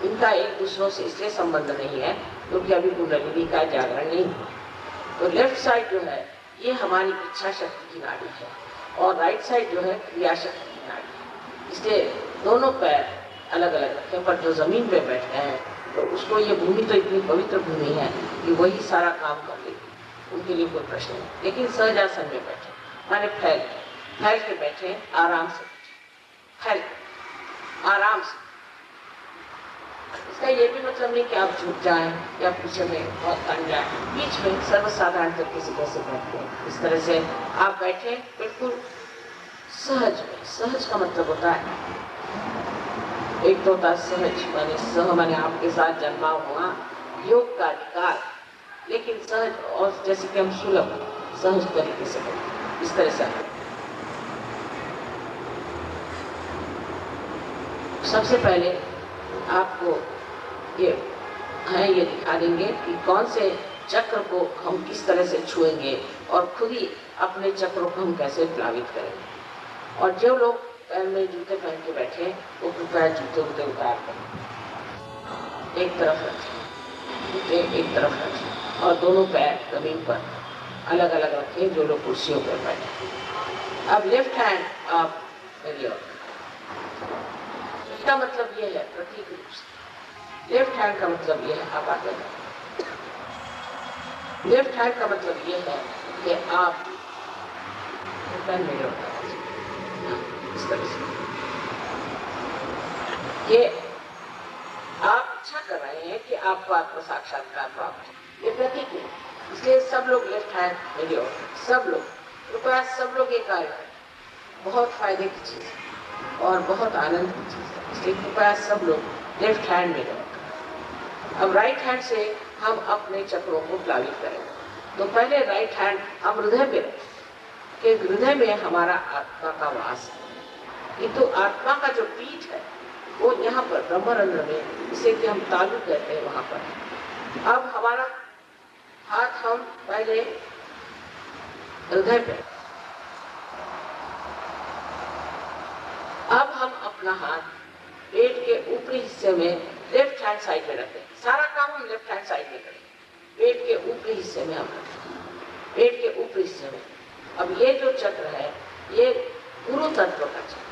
इनका एक दूसरों से इसलिए संबंध नहीं है क्योंकि अभी कुंडलिनी का जागरण नहीं हुआ। तो लेफ्ट साइड जो है ये हमारी इच्छा शक्ति की नाड़ी है, और राइट साइड जो है क्रिया शक्ति की नाड़ी है। इसलिए दोनों पैर अलग अलग रखें, पर जो जमीन पे बैठते हैं तो उसको ये भूमि तो इतनी पवित्र भूमि है कि वही सारा काम कर लेगी, उनके लिए कोई प्रश्न नहीं। लेकिन सहजासन में बैठे, माने फैल के बैठे, आराम से फैल आराम से। इसका ये भी मतलब नहीं कि आप झुक जाएं या पीछे में बहुत तन जाए, बीच में सर्वसाधारण तरीके से कैसे बैठते हैं इस तरह से आप बैठे, बिल्कुल सहज में। सहज का मतलब होता है, एक तो होता है सहज माने सह माने आपके साथ जन्मा हुआ योग का अधिकार, लेकिन सहज और जैसे कि हम सुलभ सहज तरीके से बैठे, इस तरह से। सबसे पहले आपको ये दिखा देंगे कि कौन से चक्र को हम किस तरह से छुएंगे और खुद ही अपने चक्रों को हम कैसे प्लावित करेंगे। और जो लोग पैर में जूते पहन के बैठे वो कृपया जूते उतार कर एक तरफ रखें, जूते एक तरफ रखें, और दोनों पैर जमीन पर अलग अलग रखें जो लोग कुर्सियों पर बैठे। अब लेफ्ट हैंड आप मेरी ओर, इसका मतलब ये है प्रतीक रूप से, लेफ्ट हैंड का मतलब ये है आप आगे, लेफ्ट हैंड का मतलब ये है कि आप मेरे इस तरह से ये आप इच्छा कर रहे हैं कि आपको आत्म साक्षात्कार प्राप्त हो, ये प्रतीक है। इसलिए सब लोग लेफ्ट हैंड मेरी ओर, सब लोग कृपया सब लोग ये कार्य करें, बहुत फायदे की चीज है और बहुत आनंद की चीज है। इसलिए कृपया सब लोग लेफ्ट हैंड मेरे ओर। अब राइट हैंड से हम अपने चक्रों को प्लावित करेंगे। तो पहले राइट हैंड हम हृदय पे रखें कि हृदय में हमारा आत्मा का वास है, किंतु आत्मा का जो पीठ है वो यहाँ पर ब्रह्मरंध्र में, इसे कि हम तालु कहते हैं, वहां पर। अब हमारा हाथ हम पहले हृदय पे, अब हम अपना हाथ पेट के ऊपरी हिस्से में लेफ्ट हैंड साइड में रखें। सारा काम हम लेफ्ट हैंड साइड में करें, पेट के ऊपरी हिस्से में हम रखें, पेट के ऊपरी हिस्से में। अब ये जो चक्र है ये गुरु तत्व का चक्र,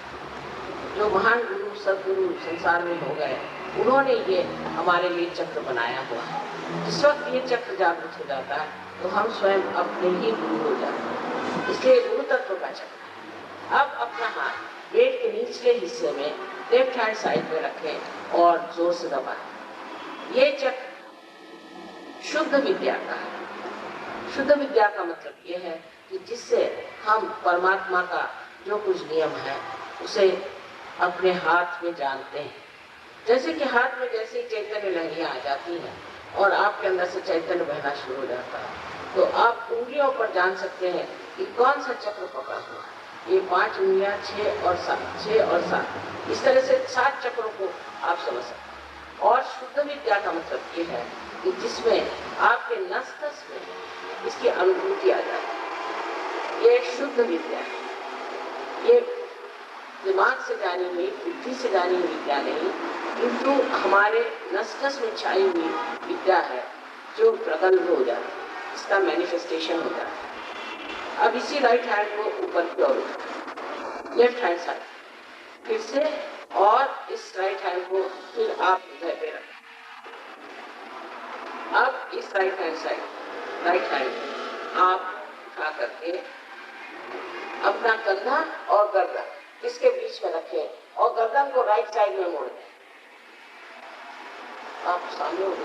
जो महान गुरु सदगुरु संसार में हो गए, उन्होंने ये हमारे लिए चक्र बनाया हुआ है। जिस वक्त ये चक्र जागृत हो जाता है तो हम स्वयं अपने ही गुरु हो जाते हैं, इसलिए गुरु तत्व का चक्र। अब अपना हाथ पेट के निचले हिस्से में लेफ्ट हैंड साइड में रखें और जोर से दबाएं। ये चक्र शुद्ध विद्या का है। शुद्ध विद्या का मतलब ये है कि जिससे हम परमात्मा का जो कुछ नियम है उसे अपने हाथ में जानते हैं। जैसे कि हाथ में जैसे चैतन्य लहरियां आ जाती हैं और आपके अंदर से चैतन्य बहना शुरू हो जाता है, तो आप उंगलियों पर जान सकते हैं कि कौन सा चक्र पकड़ा हुआ है। ये 5 उंगलियां 6 और 7, इस तरह से 7 चक्रों को आप समझ सकते हैं। और शुद्ध विद्या का मतलब ये है कि जिसमें आपके नस नस में इसकी अनुभूति आ जाती है। ये शुद्ध विद्या है। ये दिमाग से जानी हुई, बुद्धि से जानी हुई विद्या नहीं, किंतु हमारे नस नस में छाई हुई विद्या है जो प्रगल्भ हो जाती है, इसका मैनिफेस्टेशन हो जाता है। अब इसी राइट हैंड को ऊपर की ओर उठाएं, लेफ्ट हैंड साइड, फिर से, और इस राइट हैंड को फिर आप हृदय पे रखें। अब इस right hand side, right hand आप उठा करके अपना कंधा और गर्दन इसके बीच में रखें और गर्दन को राइट साइड में मोड़ दें। आप सामने हो गए,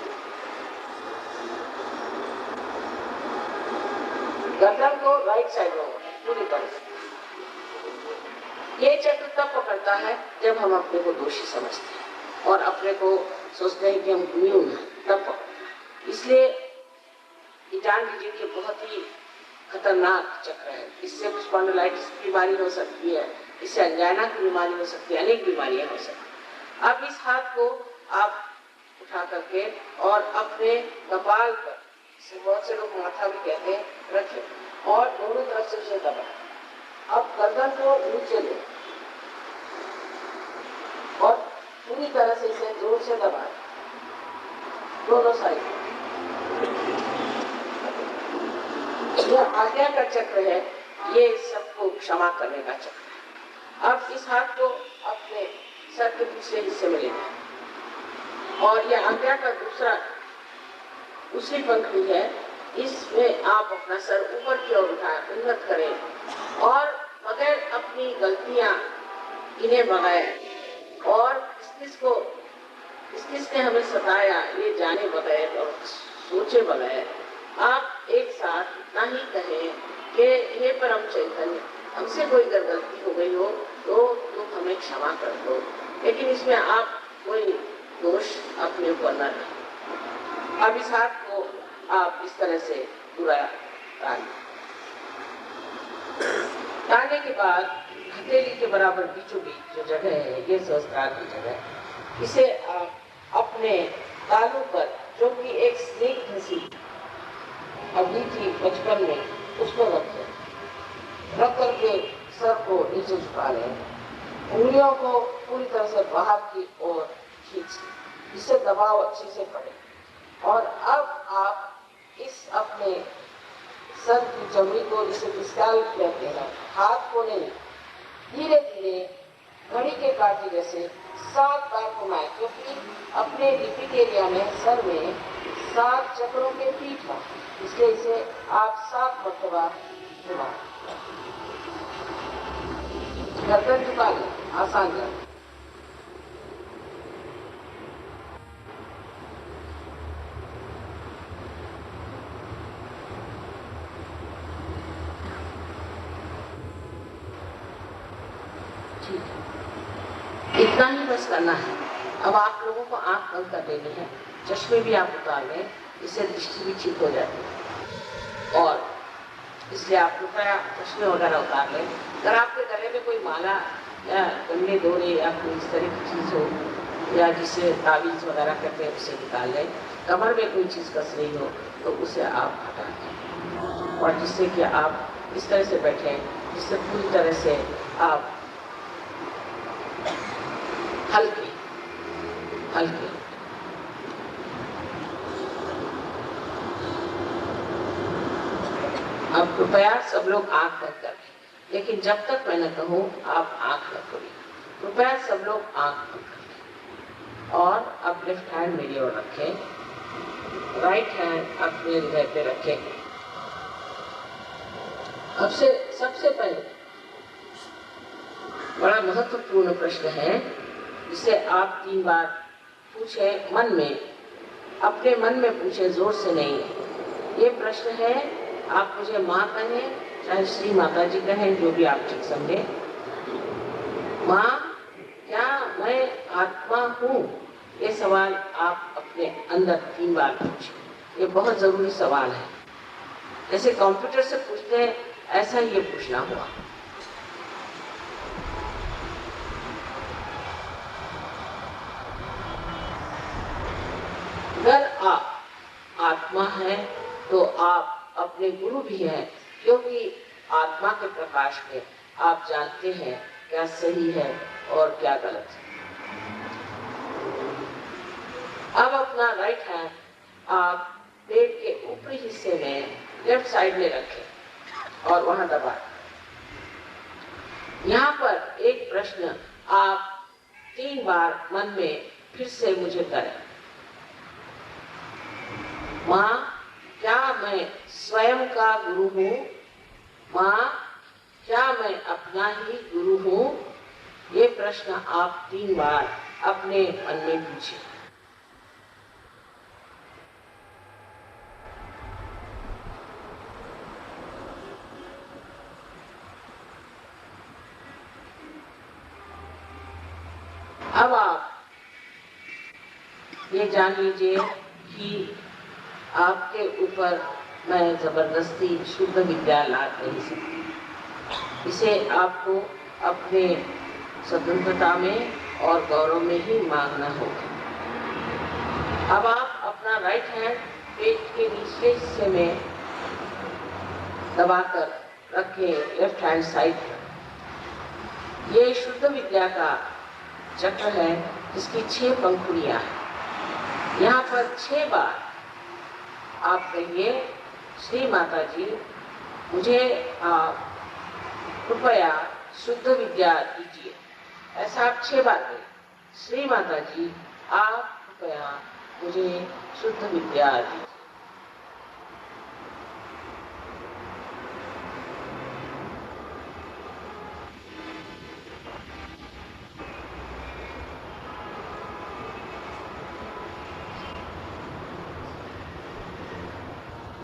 गर्दन को राइट साइड में मोड़ें पूरी तरह से। ये चक्र तब पकड़ता है जब हम अपने को दोषी समझते हैं और अपने को सोचते हैं कि हम न्यून हैं, तब पकड़ता है। इसलिए जान लीजिए कि बहुत ही खतरनाक चक्र है। इससे स्पॉन्डिलाइटिस की बीमारी हो सकती है, इससे अंजाइना की बीमारी हो सकती है, अनेक बीमारियां हो सकती हैं। अब इस हाथ को आप उठा करके और अपने कपाल पर, बहुत से लोग माथा भी कहते हैं, रखें और दोनों तरफ से उसे दबाएं। अब गर्दन को नीचे लें और पूरी तरह से इसे जोर से दबाएं, दोनों साइड। यह आज्ञा का चक्र है, ये सबको क्षमा करने का चक्र है। अब इस हाथ को अपने सर के दूसरे हिस्से में लेना और यह आज्ञा का दूसरी पंक्ति है, इसमें आप अपना सर ऊपर की ओर उठाएं, उन्नत करें और बगैर अपनी गलतियां गिने बगैर और किसने हमें सताया ये जाने बगैर और सोचे बगैर आप एक साथ इतना ही कहें कि हे परम चैतन्य, हमसे कोई अगर गलती हो गई हो तो तुम हमें क्षमा कर दो, लेकिन इसमें आप कोई दोष अपने ऊपर न लें। अब इस हाथ को आप इस तरह से पूरा ताने के बाद हथेली के बराबर बीचों बीच जो जगह है, ये सहस्त्रार की जगह है, इसे आप अपने तालू पर, जो कि एक स्नेक सी अभी थी बचपन में, उसको रख करके सर को नीचे झुका लें, उंगलियों को पूरी तरह से बाहर की ओर खींच, इससे दबाव अच्छे से पड़े। और अब आप इस अपने सर की चमड़ी को, जिसे स्कैल्प कहते हैं, हाथ को नहीं, धीरे धीरे घड़ी के कांटे जैसे 7 बार घुमाएं, क्योंकि अपने लिपिक एरिया में सर में 7 चक्रों के पीठ है, इसलिए इसे आप 7 मरतबा घुमाएं। गर्दन झुका लें, आसान है। इतना ही बस करना है। अब आप लोगों को आंख बंद कर देनी है, चश्मे भी आप उतार लें, इससे दृष्टि भी ठीक हो जाती है। और इसलिए आप कृपया चश्मे वगैरह उतार लें। अगर आपके गले में कोई माला या गन्ने दोरे या कोई इस तरह की चीज़ हो या जिससे तावीज़ वगैरह करते हैं उसे निकाल लें। कमर में कोई चीज़ कस रही हो तो उसे आप हटा दें, और जिससे कि आप इस तरह से बैठें जिससे पूरी तरह से आप हल्के अब कृपया सब लोग आंख बंद कर लें, लेकिन जब तक मैं न कहूँ आप आंख न खोलें। कृपया सब लोग आंख बंद कर लें और अब लेफ्ट हैंड मेरी ओर रखें, राइट हैंड अपने हृदय पे रखें। अब से सबसे पहले बड़ा महत्वपूर्ण प्रश्न है, जिसे आप 3 बार पूछें मन में अपने मन में पूछे, जोर से नहीं। ये प्रश्न है, आप मुझे माँ कहें चाहे श्री माता जी कहें, जो भी आप ठीक समझे। माँ, क्या मैं आत्मा हूँ? ये सवाल आप अपने अंदर 3 बार पूछें। ये बहुत जरूरी सवाल है। जैसे कंप्यूटर से पूछते हैं, ऐसा ही ये पूछना हुआ। अगर आप आत्मा है तो आप अपने गुरु भी हैं, क्योंकि आत्मा के प्रकाश में आप जानते हैं क्या सही है और क्या गलत है। अब अपना राइट हैंड आप पेट के ऊपरी हिस्से में लेफ्ट साइड में रखें और वहां दबाएं। यहाँ पर एक प्रश्न आप 3 बार मन में फिर से मुझे करें। माँ, क्या मैं स्वयं का गुरु हूँ? माँ, क्या मैं अपना ही गुरु हूँ? ये प्रश्न आप 3 बार अपने मन में पूछिए। अब आप ये जान लीजिए कि आपके ऊपर मैं जबरदस्ती शुद्ध विद्या ला नहीं सकती। इसे आपको अपने स्वतंत्रता में और गौरव में ही मांगना होगा। अब आप अपना राइट हैंड पेट के निचले हिस्से में दबाकर रखें, लेफ्ट हैंड साइड पर। ये शुद्ध विद्या का चक्र है, जिसकी 6 पंखुड़ियां हैं। यहाँ पर 6 बार आप कहिए, श्री माता जी, मुझे आप कृपया शुद्ध विद्या दीजिए। ऐसा आप 6 बार कहिए, श्री माता जी, आप कृपया मुझे शुद्ध विद्या दीजिए।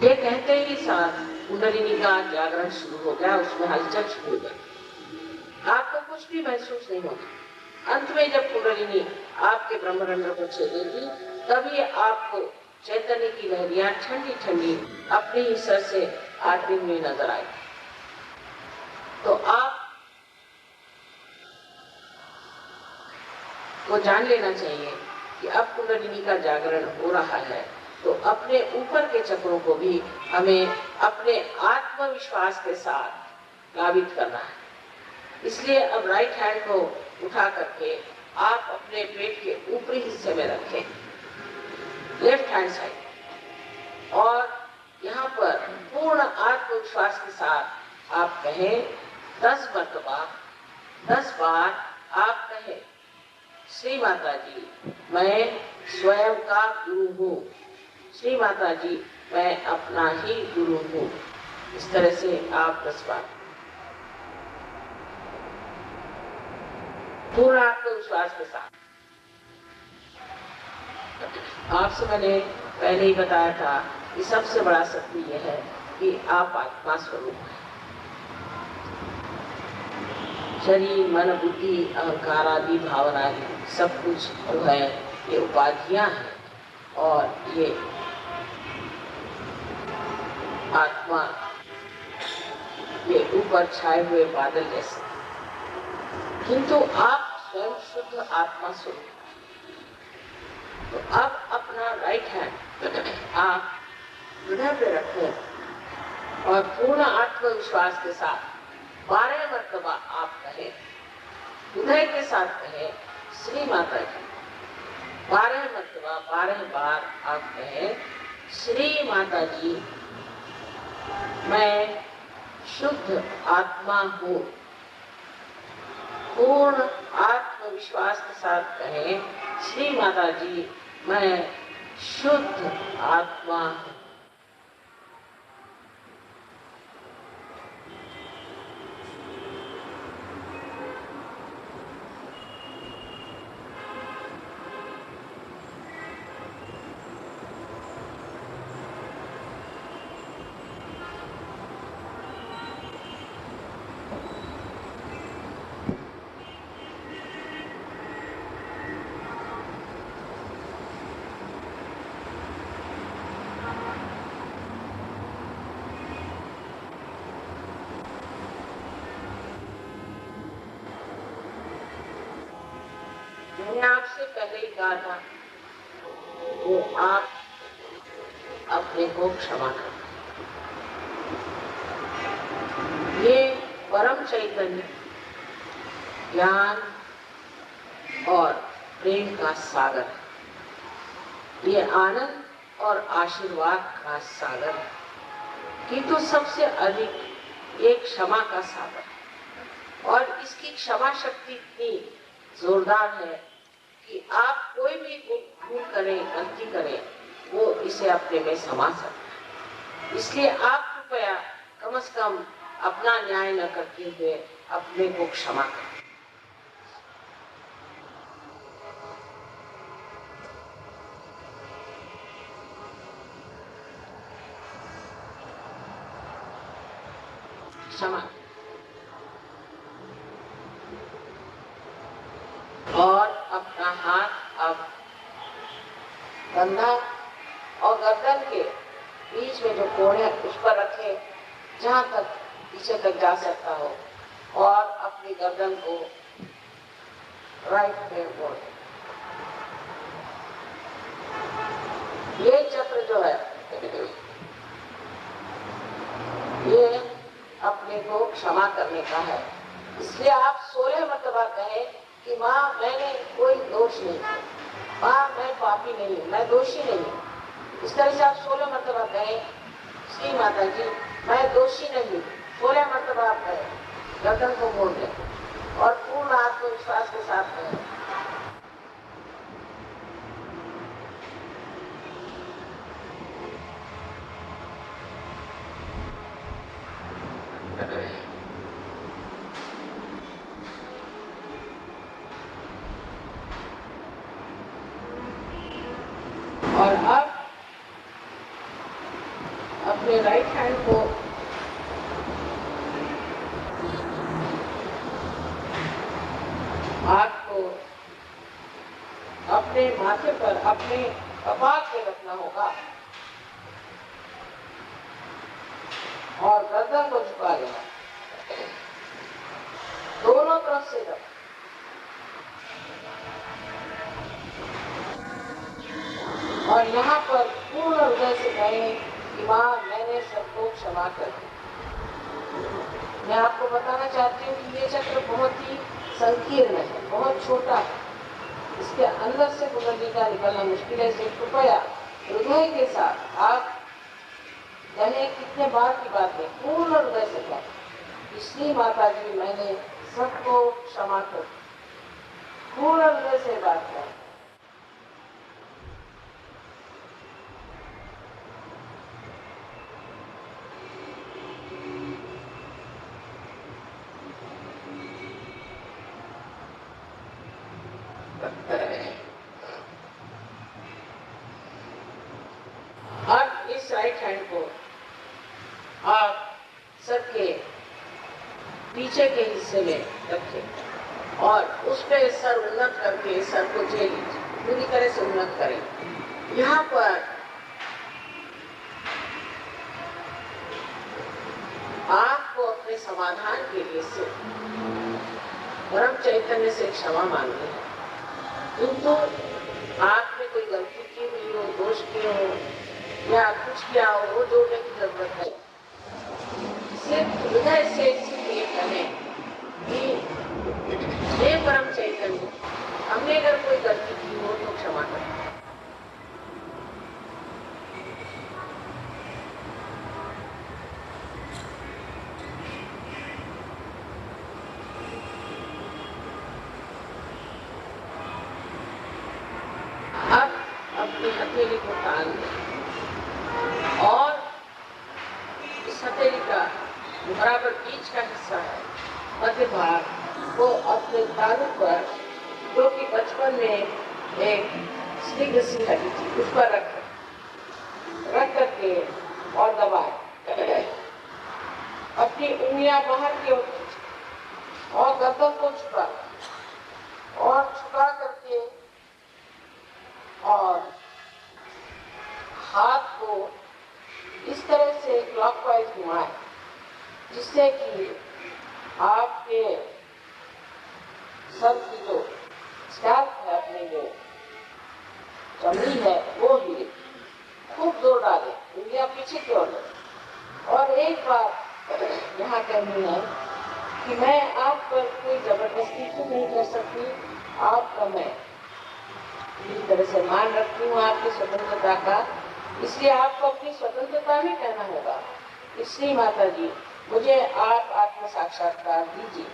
ये कहते ही साथ कुंडलिनी का जागरण शुरू हो गया, उसमें हलचल शुरू हो गई। आपको कुछ भी महसूस नहीं होगा। अंत में जब कुंडलिनी आपके ब्रह्मरंध्र को छेदेगी, तभी आपको चैतन्य की लहरियां ठंडी ठंडी अपने ही सर से आती हुई नजर आएगी। तो आप को जान लेना चाहिए कि अब कुंडलिनी का जागरण हो रहा है, तो अपने ऊपर के चक्रों को भी हमें अपने आत्मविश्वास के साथ गावित करना है। इसलिए अब राइट हैंड को उठा करके आप अपने पेट के ऊपरी हिस्से में रखें, लेफ्ट हैंड साइड, और यहाँ पर पूर्ण आत्मविश्वास के साथ आप कहें 10 मरतबा, 10 बार आप कहें, श्री माता जी, मैं स्वयं का गुरु हूँ। श्री माता जी, मैं अपना ही गुरु हूँ। इस तरह से आप 10 बार पूरा आत्मविश्वास के साथ। आपसे मैंने पहले ही बताया था कि सबसे बड़ा सत्य यह है कि आप आत्मा स्वरूप हैं। शरीर, मन, बुद्धि, अहंकार आदि भावनाएं सब कुछ जो है ये उपाधियां हैं, और ये आत्मा ये ऊपर छाए हुए बादल जैसे। किंतु आप स्वयं शुद्ध आत्मा स्वरूप। तो अब अपना राइट हैंड आप हृदय पे रखें और पूर्ण आत्मविश्वास के साथ 12 मरतबा आप कहें, हृदय के साथ कहें, श्री माता जी। 12 मरतबा, 12 बार आप कहें, श्री माता जी, मैं शुद्ध आत्मा हूँ। पूर्ण आत्मविश्वास के साथ कहें, श्री माता जी, मैं शुद्ध आत्मा हूँ। मैंने आपसे पहले ही कहा था वो आप अपने को क्षमा करें। ये परम चैतन्य ज्ञान और प्रेम का सागर है। ये आनंद और आशीर्वाद का सागर है, किंतु सबसे अधिक एक क्षमा का सागर है। और इसकी क्षमा शक्ति इतनी जोरदार है कि आप कोई भी भूल करें, गलती करें, वो इसे अपने में समा सकता है। इसलिए आप कृपया कम से कम अपना न्याय न करते हुए अपने को क्षमा करें। क्षमा और अपना हाथ अब कंधा और गर्दन के बीच में जो कोण है उस पर रखें, जहां तक पीछे तक जा सकता हो, और अपनी गर्दन को राइट में मोड़। ये चक्र जो है ये अपने को क्षमा करने का है। इसलिए आप 16 मरतबा कहें कि माँ मैंने कोई दोष नहीं किया, माँ मैं पापी नहीं हूँ, मैं दोषी नहीं हूँ। इस तरह से आप 16 मरतबा कहें, श्री माता जी मैं दोषी नहीं हूँ। 16 मरतबा आप कहें, गर्दन को मोड़ दें और पूर्ण आत्मविश्वास के साथ कहें। और अब अपने राइट हैंड को हाथ को अपने माथे पर, अपने कपाल पे रखना होगा और गर्दन को झुका लेना, दोनों तरफ से रख। और यहाँ पर पूर्ण हृदय से कहें कि माँ मैंने सबको क्षमा कर दिया। मैं आपको बताना चाहती हूँ कि ये चक्र बहुत ही संकीर्ण है, बहुत छोटा है, इसके अंदर से गुजरने का निकलना मुश्किल है। इसलिए कृपया हृदय के साथ आप कहें, कितने बार की बात है, पूर्ण हृदय से कहें, श्री माता जी मैंने सबको क्षमा कर दिया। पूर्ण हृदय से बात करें। अब इस राइट हैंड को आप सर के पीछे के हिस्से में रखें और उस पे सर उन्नत करके सर को झेल लीजिए, पूरी तरह से उन्नत करें। यहाँ पर आपको अपने समाधान के लिए से परम चैतन्य से क्षमा मांगनी है, किंतु आपने कोई गलती की हुई हो, दोष किए हो या कुछ किया हो, वो जोड़ने की जरूरत है। सिर्फ हृदय से इसलिए कहें कि हे परम चैतन्य, हमने अगर कोई गलती की हो तो क्षमा करें। अब अपनी हथेली को तान दें और इस हथेली का बराबर बीच का हिस्सा है, मध्य भाग को अपने तालू पर, जो कि बचपन में एक स्निग्ध सी हड्डी थी, उस पर रख करके और दबाए। अपनी उंगलियां बाहर की ओर और गर्दन को छुपा करके और हाथ को इस तरह से क्लॉकवाइज घुमाएं, जिससे कि आपके सर की जो स्कैल्प है, अपनी जो चमड़ी है वो हिले, खूब जोर डाले, उंगलियां पीछे की ओर ले। और एक बार यहाँ कहनी है कि मैं आप पर कोई जबरदस्ती तो नहीं कर सकती, आपका मैं पूरी तरह से मान रखती हूँ आपकी स्वतंत्रता का, इसलिए आपको अपनी स्वतंत्रता भी कहना होगा। इसलिए माता जी मुझे आप आत्म साक्षात्कार दीजिए।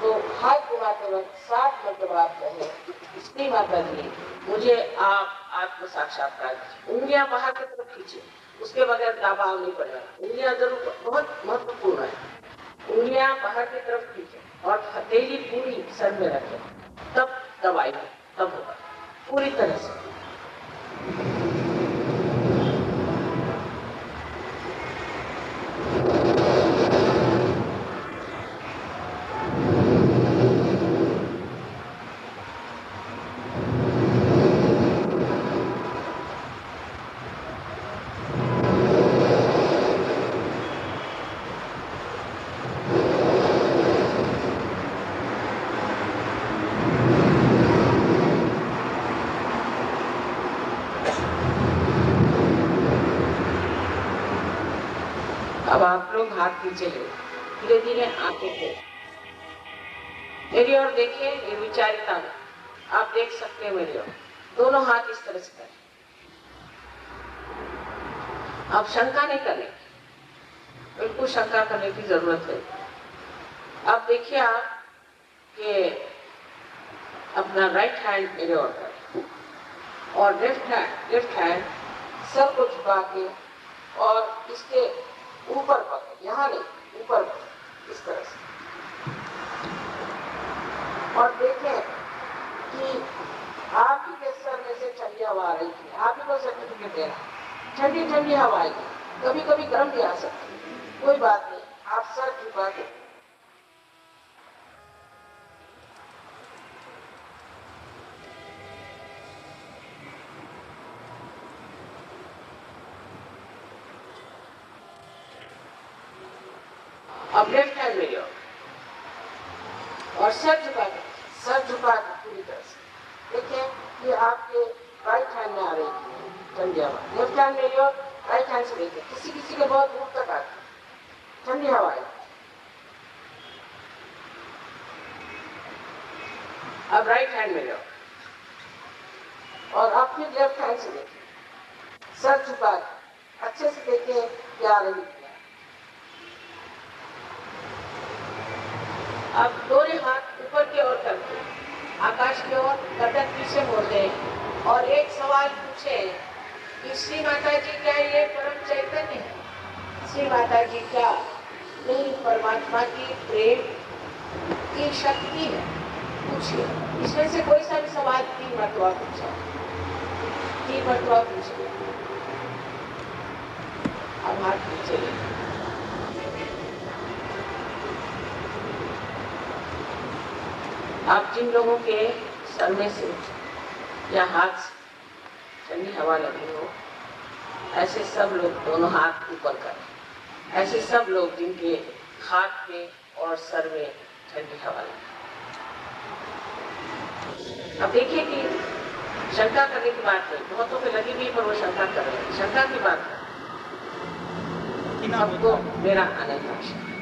तो हाथ घुमाते वक्त 7 मतलब आप कहें, इसलिए माता जी मुझे आप आत्म साक्षात्कार दीजिए। उंगलियां बाहर की तरफ खींचे, उसके बगैर दबाव नहीं पड़ेगा। उंगलियां जरूर बहुत महत्वपूर्ण है, उंगलियां बाहर की तरफ खींचे और हथेली पूरी सर में रखें, तब दबाइए, तब होगा पूरी तरह से। अब आप लोग हाथ नीचे ले, धीरे धीरे आंखें खोलें, मेरी ओर देखिए, निर्विचारिता में आप देख सकते हैं मेरी ओर। दोनों हाथ इस तरह से करें, आप शंका नहीं करने, बिल्कुल शंका करने की जरूरत है। अब देखिए आप कि अपना राइट हैंड मेरे ओर करें और लेफ्ट हैंड सर को झुका के और इसके ऊपर पकड़े, यहाँ नहीं, ऊपर इस तरह से। और देखें कि आप ही के सर में से ठंडी हवा आ रही थी, आप ही को सर्टिफिकेट दे रहे हैं, ठंडी ठंडी हवा आएगी, कभी कभी गर्म भी आ सकती है, कोई बात नहीं, आप सर झुका के अब लेफ्ट हैंड मेरी ओर और सर झुका के पूरी तरह से देखिए ये आपके राइट हैंड में आ रही है ठंडी हवा। लेफ्ट हैंड मेरी ओर, राइट हैंड से देखिए, किसी किसी के बहुत दूर तक आती है ठंडी हवा है। अब राइट हैंड मेरी ओर और अब फिर लेफ्ट हैंड से देखिए, सर झुका के अच्छे से देखिए क्या आ रही है। अब दोनों हाथ ऊपर की ओर करके आकाश की ओर गर्दन पीछे मोड़ दें और एक सवाल पूछे कि श्री माता जी क्या ये परम चैतन्य है? श्री माता जी क्या नहीं परमात्मा की प्रेम की शक्ति है? पूछिए, इसमें से कोई सा भी सवाल 3 मरतबा पूछा, 3 मरतबा पूछे। अब हाथ पीछे आप जिन लोगों के सर में से या हाथ से ठंडी हवा लगी हो, ऐसे सब लोग दोनों हाथ ऊपर करें। ऐसे सब लोग जिनके हाथ में और सर में ठंडी हवा लगी। अब देखिए कि शंका करने की बात नहीं, बहुतों पे लगी भी पर वो शंका कर रहे हैं, शंका की बात है। सबको मेरा अनंत आशीर्वाद।